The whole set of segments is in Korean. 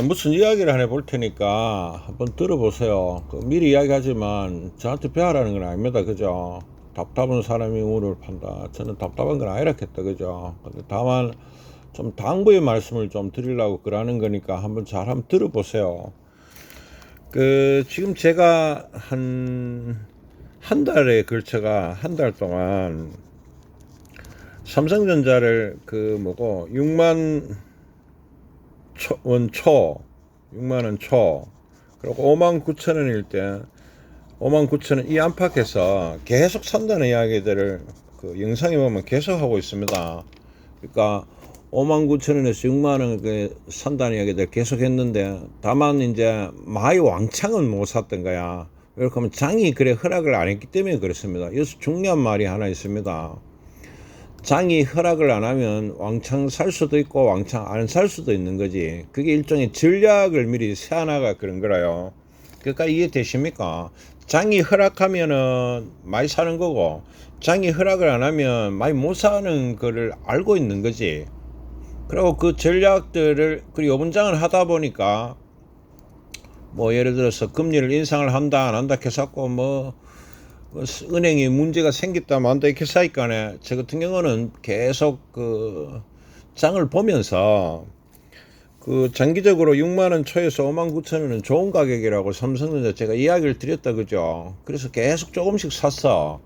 무슨 이야기를 하나 볼 테니까 한번 들어보세요. 미리 이야기하지만 저한테 배하라는 건 아닙니다. 그죠? 답답한 사람이 우물을 판다. 저는 답답한 건 아니라겠다. 그죠? 근데 다만 좀 당부의 말씀을 좀 드리려고 그러는 거니까 한번 잘 한번 들어보세요. 지금 제가 한 달에 걸쳐가 한 달 동안 삼성전자를 6만 원 초, 6만 원 초, 그리고 5만 9천 원일 때 5만 9천 원 이 안팎에서 계속 산다는 이야기들을 영상에 보면 계속 하고 있습니다. 그러니까 5만 9천 원에서 6만 원 산다는 이야기들 계속 했는데, 다만 이제 마이 왕창은 못 샀던 거야. 이렇게 하면 장이 그래 허락을 안 했기 때문에 그렇습니다. 여기서 중요한 말이 하나 있습니다. 장이 허락을 안 하면 왕창 살 수도 있고 왕창 안 살 수도 있는 거지. 그게 일종의 전략을 미리 세워나가 그런 거라요. 그러니까 이해되십니까? 장이 허락하면은 많이 사는 거고, 장이 허락을 안 하면 많이 못 사는 거를 알고 있는 거지. 그리고 그 전략들을, 그리고 요번장을 하다 보니까 예를 들어서 금리를 인상을 한다 안 한다 해서고 은행이 문제가 생겼다 만다 이렇게 사이간에 저 같은 경우는 계속 장을 보면서 장기적으로 6만원 초에서 5만 9천 원은 좋은 가격이라고 삼성전자 제가 이야기를 드렸다. 그죠? 그래서 계속 조금씩 샀어.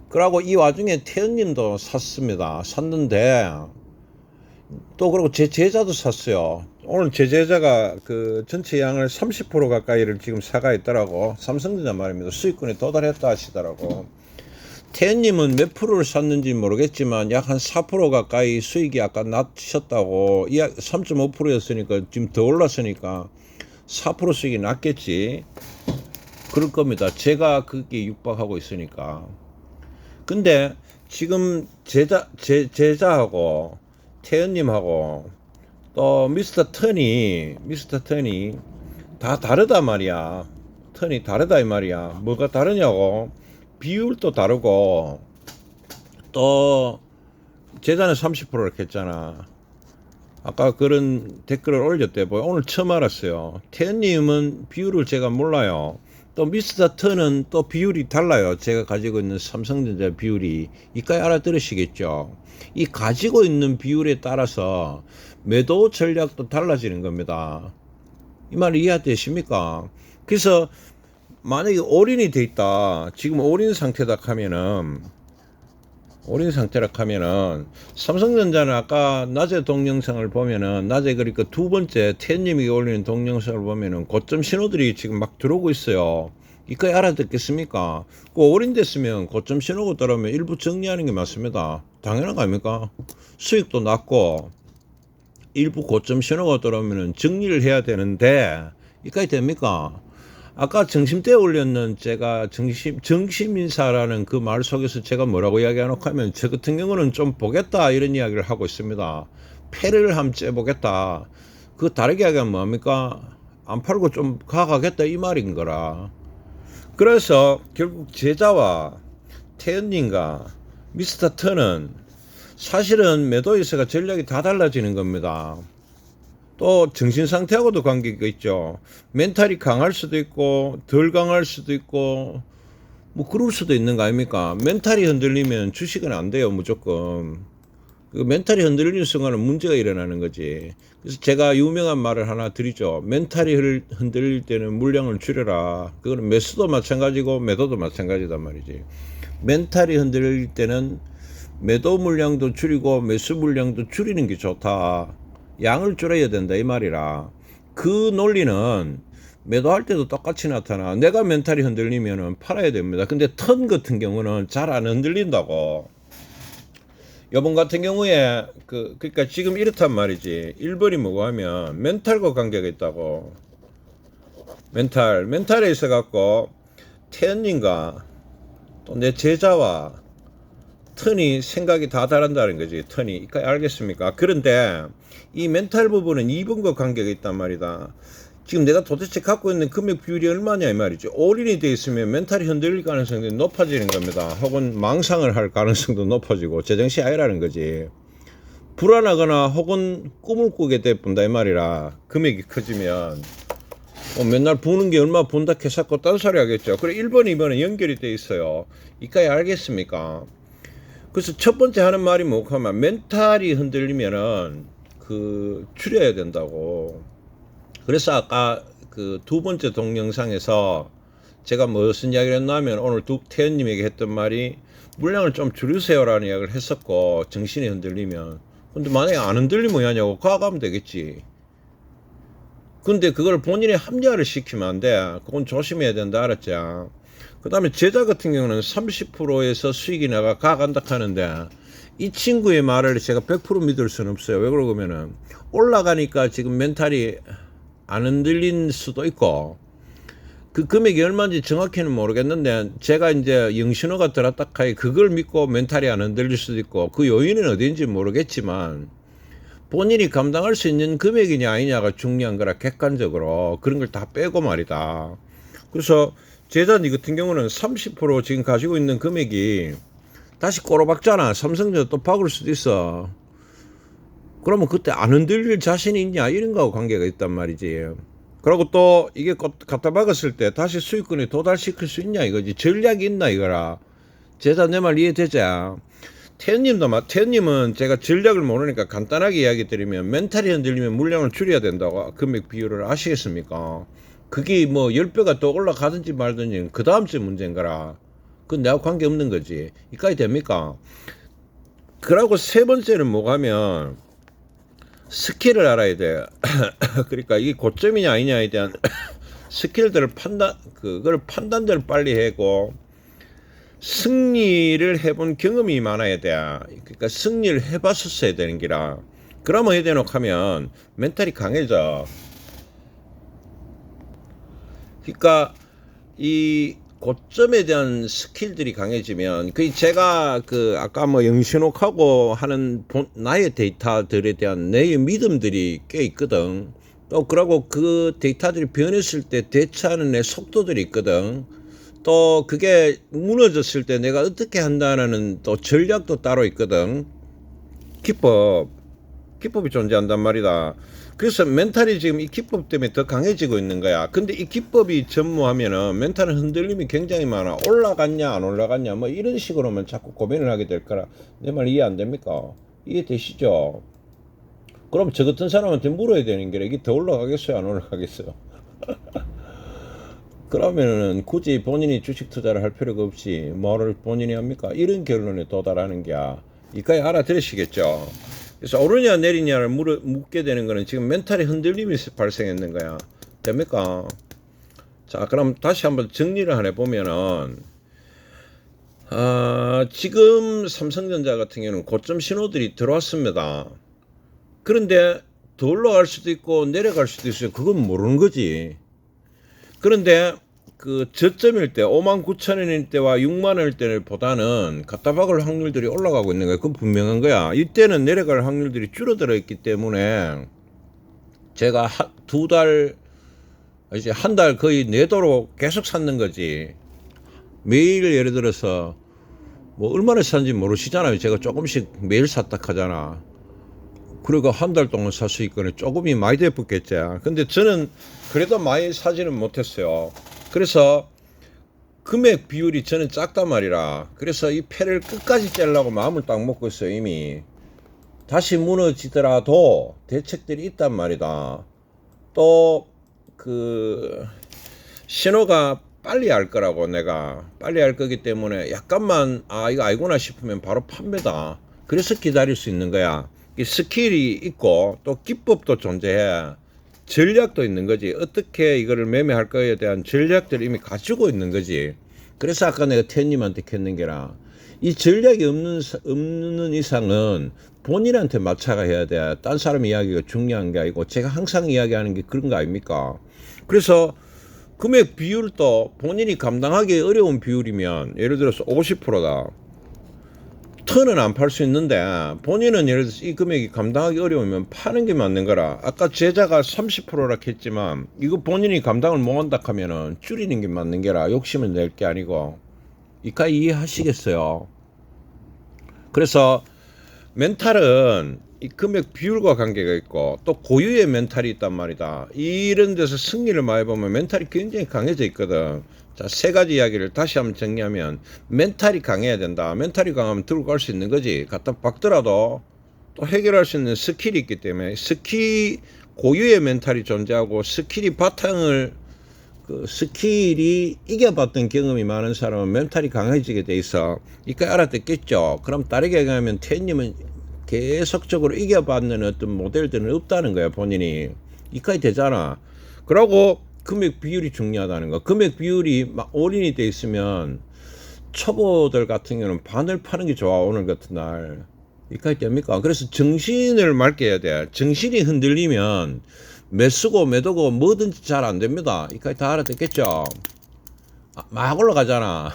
그러고 이 와중에 태연님도 샀는데, 또 그리고 제 제자도 샀어요. 오늘 제 제자가 전체 양을 30% 가까이를 지금 사가 있더라고. 삼성전자 말입니다. 수익권에 도달했다 하시더라고. 태연님은 몇 프로를 샀는지 모르겠지만 약 한 4% 가까이 수익이 아까 낮으셨다고. 3.5%였으니까 지금 더 올랐으니까 4% 수익이 낮겠지. 그럴 겁니다. 제가 그게 육박하고 있으니까. 근데 지금 제자하고 태연님하고 또 미스터 턴이 다 다르다 말이야. 턴이 다르다 이 말이야. 뭐가 다르냐고. 비율도 다르고, 또 제자는 30% 이렇게 했잖아. 아까 그런 댓글을 올렸대. 오늘 처음 알았어요. 태연님은 비율을 제가 몰라요. 또 미스터 턴은 또 비율이 달라요. 제가 가지고 있는 삼성전자 비율이. 이까지 알아들으시겠죠? 이 가지고 있는 비율에 따라서 매도 전략도 달라지는 겁니다. 이 말 이해되십니까? 그래서 만약에 올인이 돼 있다. 지금 올인 상태다 하면은 삼성전자는 아까 낮에 동영상을 보면은, 낮에 그러니까 두 번째 태님이 올리는 동영상을 보면은 고점 신호들이 지금 막 들어오고 있어요. 이까지 알아듣겠습니까? 올인됐으면 고점 신호가 들어오면 일부 정리하는 게 맞습니다. 당연한 거 아닙니까? 수익도 낮고 일부 고점 신호가 들어오면은 정리를 해야 되는데, 이까지 됩니까? 아까 정심때 올렸는 제가 정심인사라는 그 말 속에서 제가 뭐라고 이야기하놓고 하면, 저 같은 경우는 좀 보겠다 이런 이야기를 하고 있습니다. 패를 한번 째보겠다. 그 다르게 이야기하면 뭡니까? 안 팔고 좀 가가겠다 이 말인 거라. 그래서 결국 제자와 태연님과 미스터 턴은 사실은 매도에서가 전략이 다 달라지는 겁니다. 또 정신상태하고도 관계가 있죠. 멘탈이 강할 수도 있고 덜 강할 수도 있고 그럴 수도 있는 거 아닙니까? 멘탈이 흔들리면 주식은 안 돼요. 무조건 멘탈이 흔들리는 순간은 문제가 일어나는 거지. 그래서 제가 유명한 말을 하나 드리죠. 멘탈이 흔들릴 때는 물량을 줄여라. 그거는 매수도 마찬가지고 매도도 마찬가지단 말이지. 멘탈이 흔들릴 때는 매도 물량도 줄이고 매수 물량도 줄이는 게 좋다. 양을 줄여야 된다 이 말이라. 그 논리는 매도할 때도 똑같이 나타나. 내가 멘탈이 흔들리면 팔아야 됩니다. 근데 턴 같은 경우는 잘 안 흔들린다고. 요번 같은 경우에 그러니까 지금 이렇단 말이지. 1번이 뭐고 하면 멘탈과 관계가 있다고. 멘탈에 있어 갖고 태연님과 또 내 제자와 턴이 생각이 다 다른다는 거지. 턴이. 알겠습니까? 그런데 이 멘탈 부분은 2번과 관계가 있단 말이다. 지금 내가 도대체 갖고 있는 금액 비율이 얼마냐 이 말이죠. 올인이 돼 있으면 멘탈이 흔들릴 가능성이 높아지는 겁니다. 혹은 망상을 할 가능성도 높아지고 제정신이 아니라는 거지. 불안하거나 혹은 꿈을 꾸게 돼본다 이 말이라. 금액이 커지면 맨날 부는 게 얼마 본다 해서고 딴소리 하겠죠. 그래 1번 2번은 연결이 돼 있어요. 이까지 알겠습니까? 그래서 첫 번째 하는 말이 뭐고 하면 멘탈이 흔들리면은 줄여야 된다고. 그래서 아까 그 두 번째 동영상에서 제가 무슨 이야기를 했냐면 오늘 태연님에게 했던 말이 물량을 좀 줄이세요라는 이야기를 했었고, 정신이 흔들리면. 근데 만약에 안 흔들리면 뭐 하냐고 가가면 되겠지. 근데 그걸 본인이 합리화를 시키면 안 돼. 그건 조심해야 된다, 알았죠? 그 다음에 제자 같은 경우는 30%에서 수익이 나가 가간다 하는데, 이 친구의 말을 제가 100% 믿을 수는 없어요. 왜 그러냐면은 올라가니까 지금 멘탈이 안 흔들린 수도 있고, 그 금액이 얼마인지 정확히는 모르겠는데, 제가 이제 영신호가 들었다 하니 그걸 믿고 멘탈이 안 흔들릴 수도 있고, 그 요인은 어딘지 모르겠지만 본인이 감당할 수 있는 금액이냐 아니냐가 중요한 거라, 객관적으로 그런 걸 다 빼고 말이다. 그래서 제자님 같은 경우는 30% 지금 가지고 있는 금액이 다시 꼬로박잖아. 삼성전자 또 박을 수도 있어. 그러면 그때 안 흔들릴 자신이 있냐, 이런 거하고 관계가 있단 말이지. 그리고 또 이게 갖다 박았을 때 다시 수익권에 도달시킬 수 있냐 이거지. 전략이 있나 이거라. 제자 내 말 이해되자. 태연님은 제가 전략을 모르니까 간단하게 이야기 드리면, 멘탈이 흔들리면 물량을 줄여야 된다고 금액 비율을 아시겠습니까? 그게 뭐 10배가 또 올라가든지 말든지 그 다음 주 문제인 거라. 그건 내가 관계없는 거지. 이까지 됩니까? 그러고 세 번째는 뭐가면 스킬을 알아야 돼. 그러니까 이게 고점이냐 아니냐에 대한 스킬들을 그걸 판단들을 빨리 하고, 승리를 해본 경험이 많아야 돼. 그러니까 승리를 해봤었어야 되는 기라. 그러면 해대놓고 하면 멘탈이 강해져. 그러니까 이 고점에 대한 스킬들이 강해지면, 제가 아까 뭐 영신옥하고 하는 나의 데이터들에 대한 내 믿음들이 꽤 있거든. 또 그러고 그 데이터들이 변했을 때 대처하는 내 속도들이 있거든. 또 그게 무너졌을 때 내가 어떻게 한다는 또 전략도 따로 있거든. 기법이 존재한단 말이다. 그래서 멘탈이 지금 이 기법 때문에 더 강해지고 있는 거야. 근데 이 기법이 전무하면은 멘탈은 흔들림이 굉장히 많아. 올라갔냐 안 올라갔냐 뭐 이런 식으로만 자꾸 고민을 하게 될 거라. 내 말 이해 안 됩니까? 이해되시죠? 그럼 저 같은 사람한테 물어야 되는 게, 이게 더 올라가겠어요 안 올라가겠어요? 그러면은 굳이 본인이 주식 투자를 할 필요가 없이 뭐를 본인이 합니까? 이런 결론에 도달하는 게야. 이까지 알아들으시겠죠? 그래서 오르냐 내리냐를 묻게 되는 거는 지금 멘탈의 흔들림이 발생했는 거야. 됩니까? 자, 그럼 다시 한번 정리를 하나 보면은, 지금 삼성전자 같은 경우는 고점 신호들이 들어왔습니다. 그런데 더 올라갈 수도 있고 내려갈 수도 있어요. 그건 모르는 거지. 그런데 그 저점일 때 59,000원일 때와 6만원일 때보다는 갖다 박을 확률들이 올라가고 있는 거야. 그건 분명한 거야. 이때는 내려갈 확률들이 줄어들어 있기 때문에 제가 이제 한 달 거의 내도록 계속 샀는 거지. 매일 예를 들어서 뭐 얼마나 샀는지 모르시잖아요. 제가 조금씩 매일 샀다 하잖아. 그리고 한 달 동안 살 수 있거든. 조금이 많이 됐겠지. 근데 저는 그래도 많이 사지는 못했어요. 그래서 금액 비율이 저는 작단 말이라. 그래서 이 패를 끝까지 째려고 마음을 딱 먹고 있어요. 이미 다시 무너지더라도 대책들이 있단 말이다. 또 신호가 빨리 알 거라고. 내가 빨리 알 거기 때문에 약간만 이거 알구나 싶으면 바로 판매다. 그래서 기다릴 수 있는 거야. 스킬이 있고 또 기법도 존재해. 전략도 있는 거지. 어떻게 이거를 매매할 거에 대한 전략들을 이미 가지고 있는 거지. 그래서 아까 내가 태연님한테 했는 게라, 이 전략이 없는 이상은 본인한테 맞춰가 해야 돼. 딴 사람 이야기가 중요한 게 아니고, 제가 항상 이야기하는 게 그런 거 아닙니까? 그래서 금액 비율도 본인이 감당하기 어려운 비율이면, 예를 들어서 50%다. 턴은 안 팔 수 있는데 본인은 예를 들어서 이 금액이 감당하기 어려우면 파는 게 맞는 거라. 아까 제자가 30%라 했지만 이거 본인이 감당을 못한다 하면은 줄이는 게 맞는 게라. 욕심을 낼 게 아니고. 이까지 이해하시겠어요? 그래서 멘탈은 이 금액 비율과 관계가 있고 또 고유의 멘탈이 있단 말이다. 이런 데서 승리를 많이 보면 멘탈이 굉장히 강해져 있거든. 자, 세 가지 이야기를 다시 한번 정리하면 멘탈이 강해야 된다. 멘탈이 강하면 들고 갈 수 있는 거지. 갖다 박더라도 또 해결할 수 있는 스킬이 있기 때문에 고유의 멘탈이 존재하고 스킬이 이겨봤던 경험이 많은 사람은 멘탈이 강해지게 돼 있어. 이까지 알아듣겠죠? 그럼 다르게 얘기하면 태님은 계속적으로 이겨봤는 어떤 모델들은 없다는 거야, 본인이. 이까지 되잖아. 그러고 금액 비율이 중요하다는 거. 금액 비율이 막 올인이 돼 있으면 초보들 같은 경우는 반을 파는 게 좋아, 오늘 같은 날. 이까지 됩니까? 그래서 정신을 맑게 해야 돼. 정신이 흔들리면 매수고 매도고 뭐든지 잘 안 됩니다. 이까지 다 알아듣겠죠? 막 올라가잖아.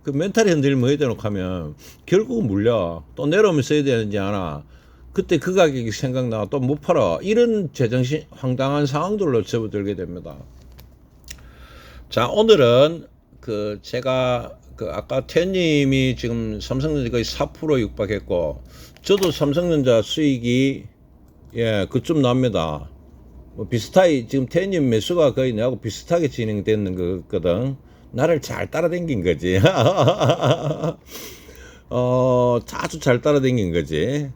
그 멘탈이 흔들리면 뭐 해야 되노 하면 결국은 물려. 또 내려오면 써야 되는지 아나. 그때 그 가격이 생각나 또 못 팔아. 이런 제정신 황당한 상황들로 접어들게 됩니다. 자, 오늘은 제가 아까 태님이 지금 삼성전자 거의 4% 육박했고 저도 삼성전자 수익이 그쯤 납니다. 뭐 비슷하게 지금 태님 매수가 거의 내하고 비슷하게 진행되는 거거든. 나를 잘 따라댕긴 거지. 아주 잘 따라댕긴 거지.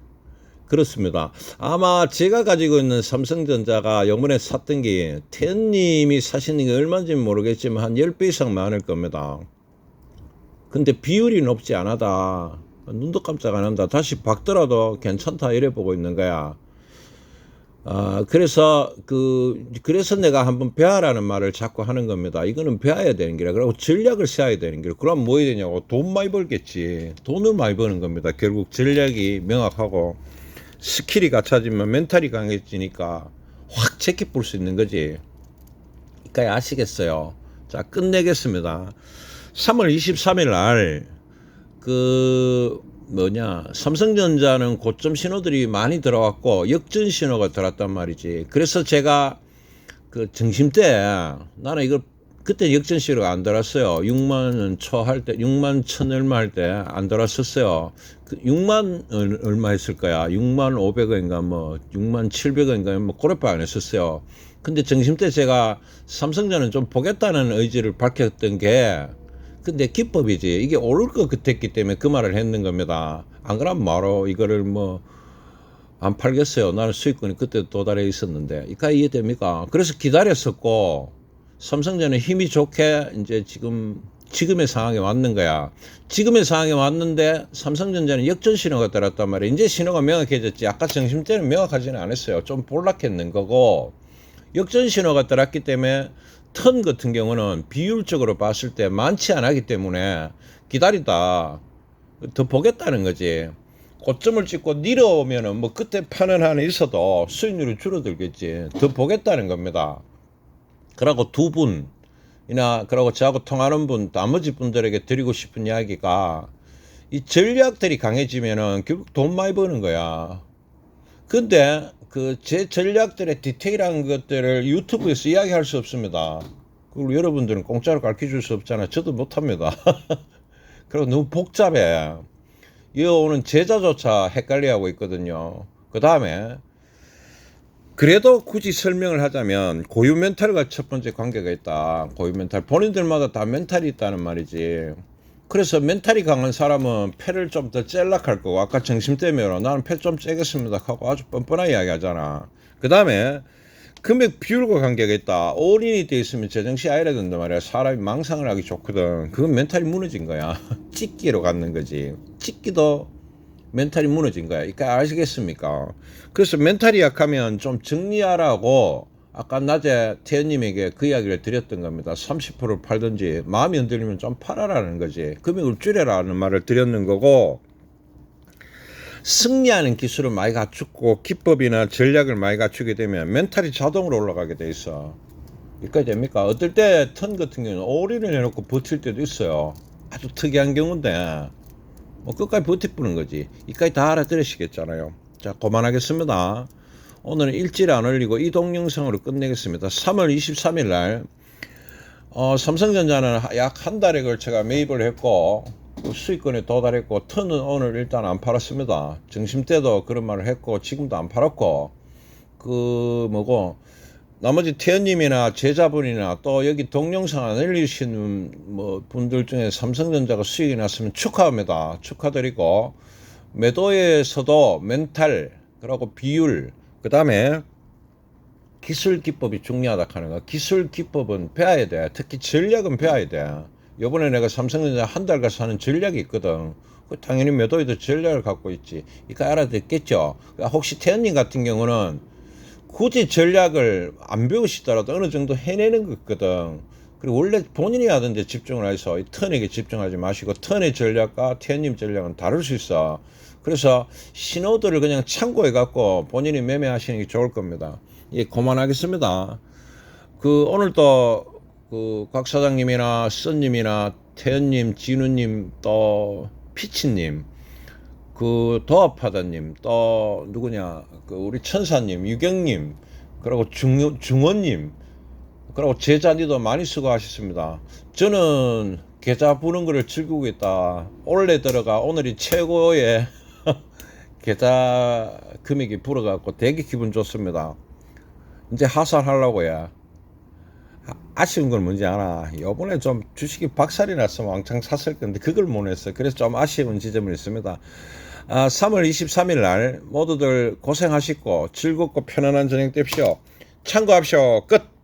그렇습니다. 아마 제가 가지고 있는 삼성전자가 요번에 샀던 게 태님이 사시는 게 얼마인지는 모르겠지만 한 10배 이상 많을 겁니다. 근데 비율이 높지 않아다. 눈도 깜짝 안 한다. 다시 박더라도 괜찮다 이래 보고 있는 거야. 그래서 내가 한번 배워라는 말을 자꾸 하는 겁니다. 이거는 배워야 되는 길이야. 그리고 전략을 세워야 되는 길이야. 그럼 뭐 해야 되냐고. 돈 많이 벌겠지. 돈을 많이 버는 겁니다. 결국 전략이 명확하고 스킬이 갖춰지면 멘탈이 강해지니까 확 제끼 볼 수 있는 거지. 그러니까 아시겠어요? 자, 끝내겠습니다. 3월 23일 날 삼성전자는 고점 신호들이 많이 들어왔고 역전 신호가 들어왔단 말이지. 그래서 제가 정심 때 나는 이걸 그때 역전 신호가 안 들어왔어요. 6만 초 할 때 6만 천 얼마 할 때 안 들어왔었어요. 6만 얼마 했을 거야. 6만 500원인가 뭐 6만 700원인가 뭐 그렇게 안 했었어요. 근데 정심 때 제가 삼성전자는 좀 보겠다는 의지를 밝혔던 게 근데 기법이지. 이게 오를 것 같았기 때문에 그 말을 했는 겁니다. 안 그러면 바로 이거를 안 팔겠어요. 나는 수익권이 그때 도달해 있었는데. 이까 이해됩니까? 그래서 기다렸었고, 삼성전자는 힘이 좋게 이제 지금의 상황에 왔는 거야. 지금의 상황에 왔는데 삼성전자는 역전 신호가 들었단 말이야. 이제 신호가 명확해졌지. 아까 정심 때는 명확하지는 않았어요. 좀 볼락했는 거고, 역전 신호가 들었기 때문에 턴 같은 경우는 비율적으로 봤을 때 많지 않기 때문에 기다리다 더 보겠다는 거지. 고점을 찍고 내려오면은 뭐 그때 파는 한에 있어도 수익률이 줄어들겠지. 더 보겠다는 겁니다. 그러고 두 분이나 그러고 저하고 통하는 분 나머지 분들에게 드리고 싶은 이야기가 이 전략들이 강해지면은 결국 돈 많이 버는 거야. 근데 제 전략들의 디테일한 것들을 유튜브에서 이야기할 수 없습니다. 그리고 여러분들은 공짜로 가르쳐 줄 수 없잖아요. 저도 못합니다. 그리고 너무 복잡해. 이어오는 제자조차 헷갈려하고 있거든요. 그 다음에 그래도 굳이 설명을 하자면 고유 멘탈과 첫 번째 관계가 있다. 고유 멘탈. 본인들마다 다 멘탈이 있다는 말이지. 그래서 멘탈이 강한 사람은 패를 좀 더 젤락할 거고 아까 정심 때문에 나는 패 좀 째겠습니다 하고 아주 뻔뻔하게 이야기하잖아. 그 다음에 금액 비율과 관계가 있다. 올인이 돼 있으면 제정신 아니라 된단 말이야. 사람이 망상을 하기 좋거든. 그건 멘탈이 무너진 거야. 찍기로 갖는 거지. 찍기도 멘탈이 무너진 거야. 그러니까 아시겠습니까? 그래서 멘탈이 약하면 좀 정리하라고 아까 낮에 태연님에게 그 이야기를 드렸던 겁니다. 30% 팔든지 마음이 흔들리면 좀 팔아라는 거지. 금액을 줄여라는 말을 드렸는 거고, 승리하는 기술을 많이 갖추고 기법이나 전략을 많이 갖추게 되면 멘탈이 자동으로 올라가게 돼 있어. 여기까지 됩니까? 어떨 때 턴 같은 경우는 올인을 해놓고 버틸 때도 있어요. 아주 특이한 경우인데 뭐 끝까지 버티pu는 거지. 이까지 다 알아들으시겠잖아요. 자, 그만하겠습니다. 오늘은 일지를 안 올리고 이동 영상으로 끝내겠습니다. 3월 23일 날 삼성전자는 약 한 달에 걸쳐가 매입을 했고 수익권에 도달했고 턴은 오늘 일단 안 팔았습니다. 점심 때도 그런 말을 했고 지금도 안 팔았고 그 뭐고 나머지 태연님이나 제자분이나 또 여기 동영상 안 올리시는 뭐 분들 중에 삼성전자가 수익이 났으면 축하합니다. 축하드리고 매도에서도 멘탈 그리고 비율 그 다음에 기술 기법이 중요하다 하는 거. 기술 기법은 배워야 돼. 특히 전략은 배워야 돼. 요번에 내가 삼성전자 한 달 가서 하는 전략이 있거든. 당연히 매도에도 전략을 갖고 있지. 이거 알아듣겠죠? 혹시 태연님 같은 경우는 굳이 전략을 안 배우시더라도 어느 정도 해내는 거 있거든. 그리고 원래 본인이 하던 데 집중을 해서 이 턴에게 집중하지 마시고 턴의 전략과 태연님 전략은 다를 수 있어. 그래서 신호들을 그냥 참고해 갖고 본인이 매매하시는 게 좋을 겁니다. 예, 그만하겠습니다. 그 오늘도 그 곽 사장님이나 써님이나 태연님, 진우님, 또 피치님, 그 도합하다님, 또 누구냐, 그 우리 천사님, 유경님, 그리고 중원님, 그리고 제자님도 많이 수고하셨습니다. 저는 계좌 부는 거를 즐기고 있다. 원래 들어가 오늘이 최고의 계좌 금액이 불어갖고 되게 기분 좋습니다. 이제 하산하려고요. 아쉬운 건 뭔지 알아. 요번에 좀 주식이 박살이 났으면 왕창 샀을 건데 그걸 못 했어. 그래서 좀 아쉬운 지점이 있습니다. 3월 23일 날 모두들 고생하시고 즐겁고 편안한 저녁 되십시오. 참고합시오. 끝.